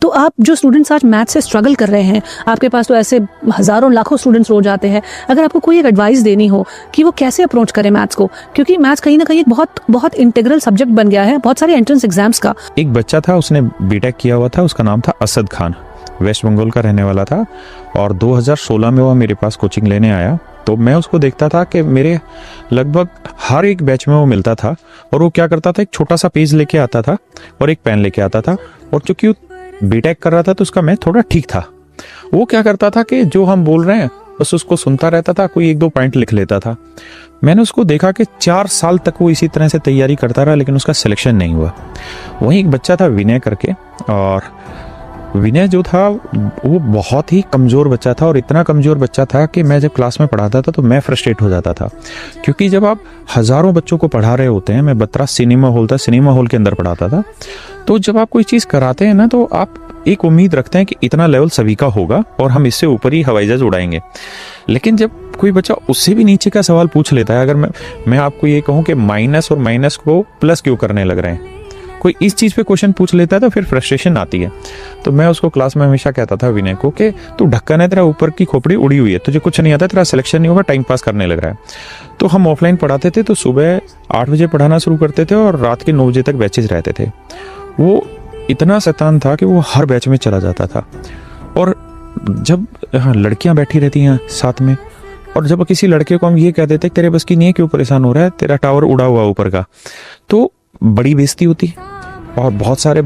तो आप जो स्टूडेंट्स आज मैथ से स्ट्रगल कर रहे हैं, आपके पास तो ऐसे हज़ारों लाखों स्टूडेंट्स रोज आते हैं, अगर आपको कोई एक एडवाइस देनी हो कि वो कैसे अप्रोच करें मैथ्स को, क्योंकि मैथ्स कहीं ना कहीं एक बहुत बहुत इंटीग्रल सब्जेक्ट बन गया है बहुत सारे एंट्रेंस एग्जाम्स का। एक बच्चा था, उसने बीटेक किया हुआ था, उसका नाम था असद खान, वेस्ट बंगाल का रहने वाला था, और 2016 में वो मेरे पास कोचिंग लेने आया। तो मैं उसको देखता था कि मेरे लगभग हर एक बैच में वो मिलता था, और वो क्या करता था, एक छोटा सा पेज लेके आता था और एक पेन लेके आता था, और चूंकि वो बीटेक कर रहा था तो उसका मैथ थोड़ा ठीक था। वो क्या करता था कि जो हम बोल रहे हैं बस उसको सुनता रहता था, कोई एक दो पॉइंट लिख लेता था। मैंने उसको देखा कि 4 साल तक वो इसी तरह से तैयारी करता रहा, लेकिन उसका सिलेक्शन नहीं हुआ। वहीं एक बच्चा था विनय करके, और विनय जो था वो बहुत ही कमज़ोर बच्चा था, और इतना कमज़ोर बच्चा था कि मैं जब क्लास में पढ़ाता था तो मैं फ्रस्ट्रेट हो जाता था, क्योंकि जब आप हज़ारों बच्चों को पढ़ा रहे होते हैं, मैं बत्रा सिनेमा हॉल था, सिनेमा हॉल के अंदर पढ़ाता था, तो जब आप कोई चीज़ कराते हैं ना तो आप एक उम्मीद रखते हैं कि इतना लेवल सभी का होगा और हम इससे ऊपर ही हवाई जहाज उड़ाएंगे। लेकिन जब कोई बच्चा उससे भी नीचे का सवाल पूछ लेता है, अगर मैं आपको ये कहूँ कि माइनस और माइनस को प्लस क्यों करने लग रहे हैं, कोई इस चीज़ पे क्वेश्चन पूछ लेता है तो फिर फ्रस्ट्रेशन आती है। तो मैं उसको क्लास में हमेशा कहता था विनय को कि तू ढक्कन है, तेरा ऊपर की खोपड़ी उड़ी हुई है, तुझे कुछ नहीं आता, तेरा सिलेक्शन नहीं होगा, टाइम पास करने लग रहा है। तो हम ऑफलाइन पढ़ाते थे, तो सुबह 8 बजे पढ़ाना शुरू करते थे और रात के 9 बजे तक बैचेज रहते थे। वो इतना शैतान था कि वो हर बैच में चला जाता था, और जब लड़कियां बैठी रहती हैं साथ में, और जब किसी लड़के को हम ये कह देते तेरे बस की नहीं है, क्यों परेशान हो रहा है, तेरा टावर उड़ा हुआ ऊपर का, तो बड़ी बेइज्जती होती। और बहुत सारे